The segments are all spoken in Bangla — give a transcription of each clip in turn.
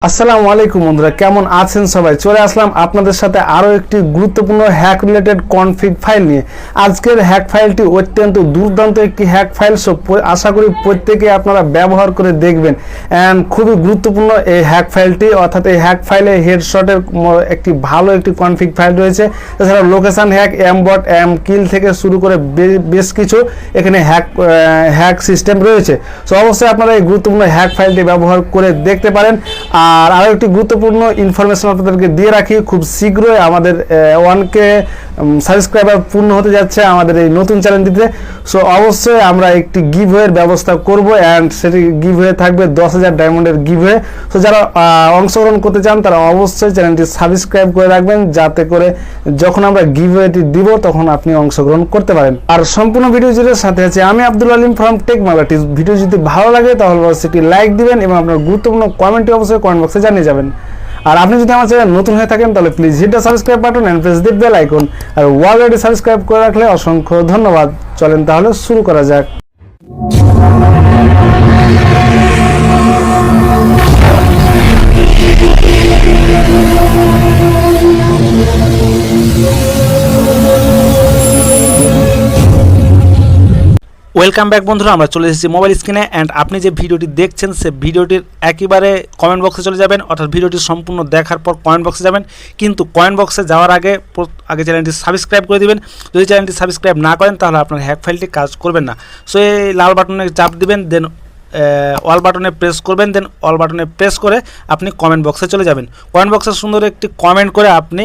আসসালামু আলাইকুম বন্ধুরা, কেমন আছেন সবাই? চলে আসলাম আপনাদের সাথে আরও একটি গুরুত্বপূর্ণ হ্যাক রিলেটেড কনফিগ ফাইল নিয়ে। আজকের হ্যাক ফাইলটি অত্যন্ত দুর্দান্ত একটি হ্যাক ফাইল, সো আশা করি প্রত্যেকে আপনারা ব্যবহার করে দেখবেন। অ্যান্ড খুবই গুরুত্বপূর্ণ এই হ্যাক ফাইলটি, অর্থাৎ এই হ্যাক ফাইলে হেডশটের একটি ভালো একটি কনফিগ ফাইল রয়েছে। এছাড়াও লোকেশন হ্যাক, এমবট, এম কিল থেকে শুরু করে বেশ কিছু এখানে হ্যাক সিস্টেম রয়েছে। সো অবশ্যই আপনারা এই গুরুত্বপূর্ণ হ্যাক ফাইলটি ব্যবহার করে দেখতে পারেন। আর আরও একটি গুরুত্বপূর্ণ ইনফরমেশন আপনাদেরকে দিয়ে রাখি, খুব শীঘ্রই আমাদের 1K সাবস্ক্রাইবার পূর্ণ হতে যাচ্ছে আমাদের এই নতুন চ্যানেলটিতে। সো অবশ্যই আমরা একটি গিভওয়ের ব্যবস্থা করব, অ্যান্ড সেটি গিভওয়ে থাকবে 10,000 ডায়মন্ডের গিভওয়ে। সো যারা অংশগ্রহণ করতে চান তারা অবশ্যই চ্যানেলটি সাবস্ক্রাইব করে রাখবেন, যাতে করে যখন আমরা গিভওয়েটি দিব তখন আপনি অংশগ্রহণ করতে পারেন। আর সম্পূর্ণ ভিডিও জুড়ে সাথে আছে আমি Abdul Alim from take marketing. Video যদি ভালো লাগে তাহলে সেটি লাইক দিবেন এবং আপনার গুরুত্বপূর্ণ কমেন্টটি অবশ্যই কমেন্ট বক্সে জানিয়ে যাবেন। আর আপনি যদি আমার চ্যানেল নতুন হয়ে থাকেন তাহলে please hit the subscribe button and press the bell icon. আর অলরেডি সাবস্ক্রাইব করে রাখলে অসংখ্য ধন্যবাদ। চলেন তাহলে শুরু করা যাক। ওয়েলকাম ব্যাক বন্ধুরা, আমরা চলে এসেছি মোবাইল স্ক্রিনে। অ্যান্ড আপনি যে ভিডিওটি দেখছেন সে ভিডিওটির একেবারে কমেন্ট বক্সে চলে যাবেন, অর্থাৎ ভিডিওটি সম্পূর্ণ দেখার পর কমেন্ট বক্সে যাবেন। কিন্তু কমেন্ট বক্সে যাওয়ার আগে চ্যানেলটি সাবস্ক্রাইব করে দিবেন। যদি চ্যানেলটি সাবস্ক্রাইব না করেন তাহলে আপনার হ্যাক ফাইলটি কাজ করবেন না। সো এই লাল বাটনে চাপ দিবেন, দেন অল বাটনে প্রেস করবেন, দেন অল বাটনে প্রেস করে আপনি কমেন্ট বক্সে চলে যাবেন। কমেন্ট বক্সে সুন্দর একটি কমেন্ট করে আপনি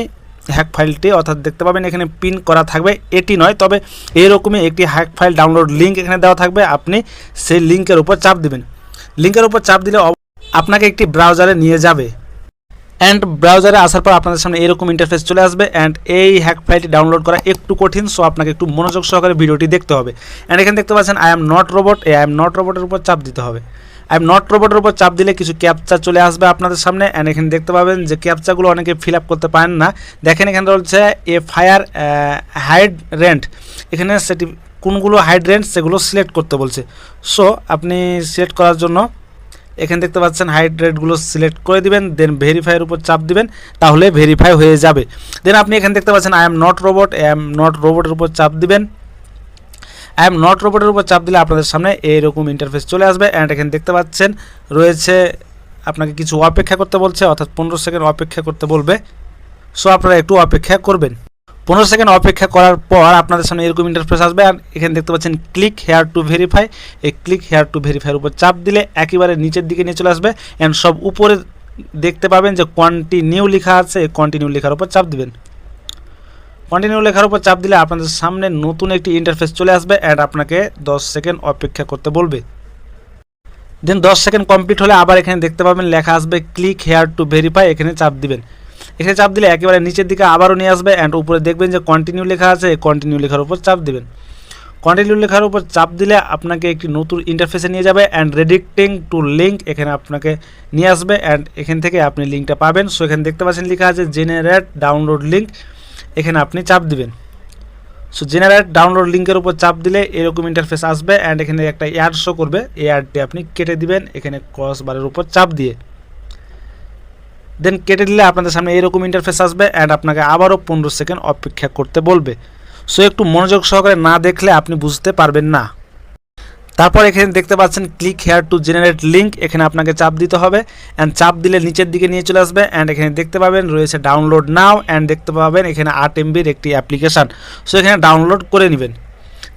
হ্যাক ফাইলটি অর্থাৎ দেখতে পাবেন এখানে পিন করা থাকবে, এটি নয় তবে এরকমই একটি হ্যাক ফাইল ডাউনলোড লিঙ্ক এখানে দেওয়া থাকবে। আপনি সেই লিঙ্কের উপর চাপ দিবেন। লিঙ্কের উপর চাপ দিলে আপনাকে একটি ব্রাউজারে নিয়ে যাবে। অ্যান্ড ব্রাউজারে আসার পর আপনাদের সামনে এরকম ইন্টারফেস চলে আসবে। অ্যান্ড এই হ্যাক ফাইলটি ডাউনলোড করা একটু কঠিন, সো আপনাকে একটু মনোযোগ সহকারে ভিডিওটি দেখতে হবে। অ্যান্ড এখানে দেখতে পাচ্ছেন আই এম নট রোবট, এই আই এম নট রোবটের উপর চাপ দিতে হবে। আই এম নট রোবটের উপর চাপ দিলে কিছু ক্যাপচা চলে আসবে আপনাদের সামনে। অ্যান্ড এখানে দেখতে পাবেন যে ক্যাপচাগুলো অনেকে ফিল আপ করতে পারেন না। দেখেন এখানে রয়েছে এ ফায়ার হাইড রেন্ট, এখানে সেটি কোনগুলো হাইড রেন্ট সেগুলো সিলেক্ট করতে বলছে। সো আপনি সিলেক্ট করার জন্য এখানে দেখতে পাচ্ছেন হাইড রেটগুলো সিলেক্ট করে দিবেন, দেন ভেরিফাইয়ের উপর চাপ দিবেন, তাহলে ভেরিফাই হয়ে যাবে। দেন আপনি এখানে দেখতে পাচ্ছেন I am not robot, I am not রোবটের উপর চাপ দিবেন। আই এম নট রোবটের উপর চাপ দিলে আপনাদের সামনে এইরকম ইন্টারফেস চলে আসবে। অ্যান্ড এখানে দেখতে পাচ্ছেন রয়েছে আপনাকে কিছু অপেক্ষা করতে বলছে, অর্থাৎ 15 সেকেন্ড অপেক্ষা করতে বলবে। সো আপনারা একটু অপেক্ষা করবেন। 15 সেকেন্ড অপেক্ষা করার পর আপনাদের সামনে এরকম ইন্টারফেস আসবে। আর এখানে দেখতে পাচ্ছেন ক্লিক হেয়ার টু ভেরিফাই, এই ক্লিক হেয়ার টু ভেরিফাইয়ের উপর চাপ দিলে একেবারে নিচের দিকে নিয়ে চলে আসবে। অ্যান্ড সব উপরে দেখতে পাবেন যে কন্টিনিউ লেখা আছে, এই কন্টিনিউ লেখার উপর চাপ দিবেন। কন্টিনিউ লেখার উপর চাপ দিলে আপনাদের সামনে নতুন একটি ইন্টারফেস চলে আসবে। অ্যান্ড আপনাকে 10 সেকেন্ড অপেক্ষা করতে বলবে। দেন 10 সেকেন্ড কমপ্লিট হলে আবার এখানে দেখতে পাবেন লেখা আসবে ক্লিক হেয়ার টু ভেরিফাই, এখানে চাপ দিবেন। এখানে চাপ দিলে একেবারে নিচের দিকে আবারও নিয়ে আসবে। অ্যান্ড উপরে দেখবেন যে কন্টিনিউ লেখা আছে, এই কন্টিনিউ লেখার উপর চাপ দিবেন। কন্টিনিউ লেখার উপর চাপ দিলে আপনাকে একটি নতুন ইন্টারফেসে নিয়ে যাবে। অ্যান্ড রেডিক্টিং টু লিঙ্ক এখানে আপনাকে নিয়ে আসবে। অ্যান্ড এখান থেকে আপনি লিঙ্কটা পাবেন। সো এখানে দেখতে পাচ্ছেন লেখা আছে জেনারেট ডাউনলোড লিঙ্ক, এখানে আপনি চাপ দিবেন। সো জেনারেট ডাউনলোড লিঙ্কের উপর চাপ দিলে এরকম ইন্টারফেস আসবে। অ্যান্ড এখানে একটা অ্যাড শো করবে, এই অ্যাডটি আপনি কেটে দিবেন এখানে ক্রস বারের উপর চাপ দিয়ে। দেন কেটে দিলে আপনাদের সামনে এরকম ইন্টারফেস আসবে। অ্যান্ড আপনাকে আবারও 15 সেকেন্ড অপেক্ষা করতে বলবে। সো একটু মনোযোগ সহকারে না দেখলে আপনি বুঝতে পারবেন না। তারপর এখানে দেখতে পাচ্ছেন click here to generate link, এখানে আপনাকে চাপ দিতে হবে। অ্যান্ড চাপ দিলে নিচের দিকে নিয়ে চলে আসবে। অ্যান্ড এখানে দেখতে পাবেন রয়েছে ডাউনলোড নাও। অ্যান্ড দেখতে পাবেন এখানে 8 MBর একটি অ্যাপ্লিকেশান। সো এখানে ডাউনলোড করে নেবেন।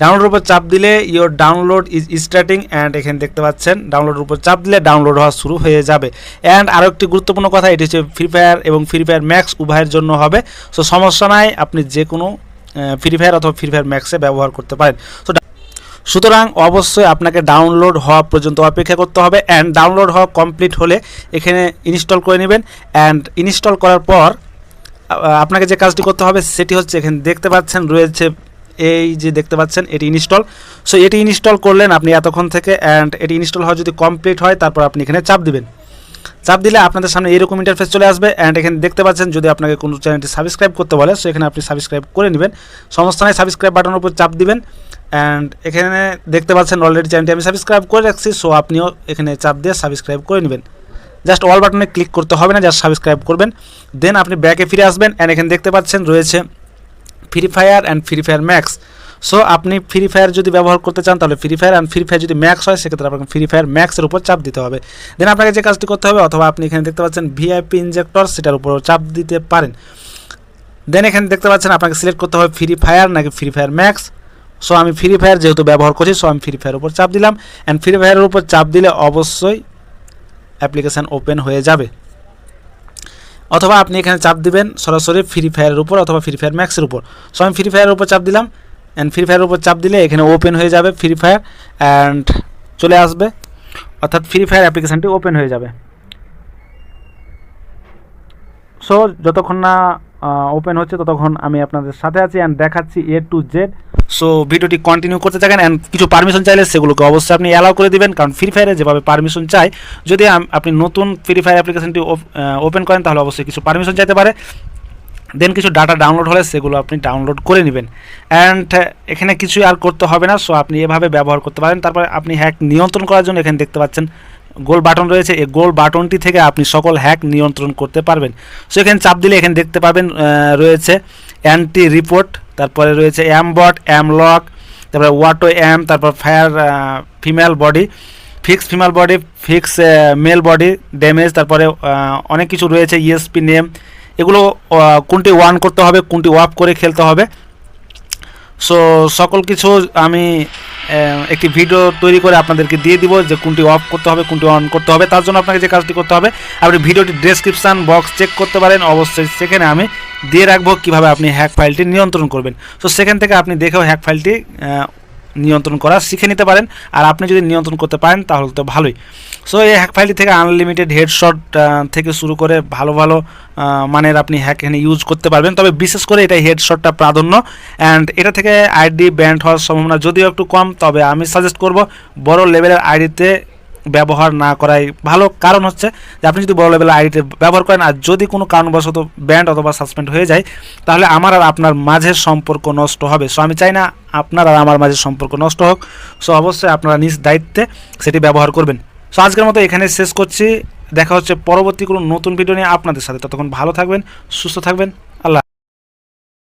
ডাউনলোডের উপর চাপ দিলে your download is starting. And এখানে দেখতে পাচ্ছেন ডাউনলোডের উপর চাপ দিলে ডাউনলোড হওয়া শুরু হয়ে যাবে। অ্যান্ড আরও একটি গুরুত্বপূর্ণ কথা, এটি হচ্ছে ফ্রি ফায়ার এবং ফ্রি ফায়ার ম্যাক্স উভয়ের জন্য হবে। সো সমস্যা নাই, আপনি যে কোনো ফ্রি ফায়ার অথবা ফ্রি ফায়ার ম্যাক্সে ব্যবহার করতে পারেন। সুতরাং অবশ্যই আপনাকে ডাউনলোড হওয়া পর্যন্ত অপেক্ষা করতে হবে। অ্যান্ড ডাউনলোড হওয়া কমপ্লিট হলে এখানে ইনস্টল করে নেবেন। অ্যান্ড ইনস্টল করার পর আপনাকে যে কাজটি করতে হবে সেটি হচ্ছে এখানে দেখতে পাচ্ছেন রয়েছে এই যে দেখতে পাচ্ছেন এটি ইনস্টল। সো এটি ইনস্টল করলেন আপনি এতক্ষণ থেকে। অ্যান্ড এটি ইনস্টল হওয়া যদি কমপ্লিট হয় তারপর আপনি এখানে চাপ দিবেন। চাপ দিলে আপনাদের সামনে এরকম ইন্টারফেস চলে আসবে। অ্যান্ড এখানে দেখতে পাচ্ছেন যদি আপনাকে কোনো চ্যানেলটি সাবস্ক্রাইব করতে বলে সো এখানে আপনি সাবস্ক্রাইব করে নেবেন। সমস্যা নাই, সাবস্ক্রাইব বাটনের উপর চাপ দিবেন। অ্যান্ড এখানে দেখতে পাচ্ছেন অলরেডি চ্যানেলটি আমি সাবস্ক্রাইব করে রাখছি। সো আপনিও এখানে চাপ দিয়ে সাবস্ক্রাইব করে নেবেন। জাস্ট অল বাটনে ক্লিক করতে হবে না, জাস্ট সাবস্ক্রাইব করবেন। দেন আপনি ব্যাকে ফিরে আসবেন অ্যান্ড এখানে দেখতে পাচ্ছেন রয়েছে free fire and free fire max. So আপনি ফ্রি ফায়ার যদি ব্যবহার করতে চান তাহলে free fire and free fire যদি ম্যাক্স হয় সেক্ষেত্রে আপনাকে ফ্রি ফায়ার ম্যাক্সের উপর চাপ দিতে হবে। দেন আপনাকে যে কাজটি করতে হবে, অথবা আপনি এখানে দেখতে পাচ্ছেন ভিআইপি ইনজেক্টর, সেটার উপরও চাপ দিতে পারেন। দেন এখানে দেখতে পাচ্ছেন আপনাকে সিলেক্ট করতে হবে ফ্রি ফায়ার নাকি ফ্রি ফায়ার ম্যাক্স। সো আমি ফ্রি ফায়ার যেহেতু ব্যবহার করছি, সো আমি ফ্রি ফায়ারের উপর চাপ দিলাম অ্যান্ড ফ্রি ফায়ারের উপর চাপ দিলে অবশ্যই অ্যাপ্লিকেশান ওপেন হয়ে যাবে। অথবা আপনি এখানে চাপ দিবেন সরাসরি ফ্রি ফায়ারের উপর অথবা ফ্রি ফায়ার ম্যাক্সের উপর। সো আমি ফ্রি ফায়ারের উপর চাপ দিলাম অ্যান্ড ফ্রি ফায়ারের উপর চাপ দিলে এখানে ওপেন হয়ে যাবে ফ্রি ফায়ার অ্যান্ড চলে আসবে, অর্থাৎ ফ্রি ফায়ার অ্যাপ্লিকেশানটি ওপেন হয়ে যাবে। সো যতক্ষণ না ওপেন হচ্ছে ততক্ষণ আমি আপনাদের সাথে আছি অ্যান্ড দেখাচ্ছি A to Z। সো ভিডিওটি কন্টিনিউ করতে থাকেন অ্যান্ড কিছু পারমিশন চাইলে সেগুলোকে অবশ্যই আপনি অ্যালাউ করে দিবেন, কারণ ফ্রি ফায়ারে যেভাবে পারমিশন চাই, যদি আপনি নতুন ফ্রি ফায়ার অ্যাপ্লিকেশনটি ওপেন করেন তাহলে অবশ্যই কিছু পারমিশন চাইতে পারে। দেন কিছু ডাটা ডাউনলোড হলে সেগুলো আপনি ডাউনলোড করে নেবেন অ্যান্ড এখানে কিছুই আর করতে হবে না। সো আপনি এভাবে ব্যবহার করতে পারেন। তারপরে আপনি হ্যাক নিয়ন্ত্রণ করার জন্য এখানে দেখতে পাচ্ছেন গোল বাটন রয়েছে, এই গোল বাটনটি থেকে আপনি সকল হ্যাক নিয়ন্ত্রণ করতে পারবেন। সো এখানে চাপ দিলে এখানে দেখতে পাবেন রয়েছে অ্যান্টি রিপোর্ট, তারপরে রয়েছে অ্যামবট, অ্যামলক, তারপরে ওয়াটো অ্যাম, তারপর fire female body, fix female body, fix male body damage, তারপরে অনেক কিছু রয়েছে, ইএসপি নেম, এগুলো কোনটি অন করতে হবে কোনটি অফ করে খেলতে হবে। সো সকল কিছু আমি একটি ভিডিও তৈরি করে আপনাদেরকে দিয়ে দিব যে কোনটি অফ করতে হবে কোনটি অন করতে হবে। তার জন্য আপনাকে যে কাজটি করতে হবে, আপনি ভিডিওটি ডেসক্রিপশান বক্স চেক করতে পারেন, অবশ্যই সেখানে আমি দিয়ে রাখবো কীভাবে আপনি হ্যাক ফাইলটি নিয়ন্ত্রণ করবেন। সো সেখান থেকে আপনি দেখেও হ্যাক ফাইলটি নিয়ন্ত্রণ করা শিখে নিতে পারেন। আর আপনি যদি নিয়ন্ত্রণ করতে পারেন তাহলে তো ভালোই। সো এই হ্যাক ফাইলটি থেকে আনলিমিটেড হেডশট থেকে শুরু করে ভালো ভালো মানের আপনি হ্যাক এখানে ইউজ করতে পারবেন। তবে বিশেষ করে এটা হেডশটটা প্রাধান্য অ্যান্ড এটা থেকে আইডি ব্যান্ড হওয়ার সম্ভাবনা যদিও একটু কম, তবে আমি সাজেস্ট করব বড় লেভেলের আইডিতে ব্যবহার না করাই ভালো। কারণ হচ্ছে যে আপনি যদি বড় লেভেলের আইডিতে ব্যবহার করেন আর যদি কোনো কারণবশত ব্যান্ড অথবা সাসপেন্ড হয়ে যায় তাহলে আমার আর আপনার মাঝের সম্পর্ক নষ্ট হবে। সো আমি চাই না আপনার আর আমার মাঝের সম্পর্ক নষ্ট হোক। সো অবশ্যই আপনারা নিজ দায়িত্বে সেটি ব্যবহার করবেন। সো আজকের মতো এখানে শেষ করছি, দেখা হচ্ছে পরবর্তী কোনো নতুন ভিডিও নিয়ে আপনাদের সাথে। ততক্ষণ ভালো থাকবেন, সুস্থ থাকবেন।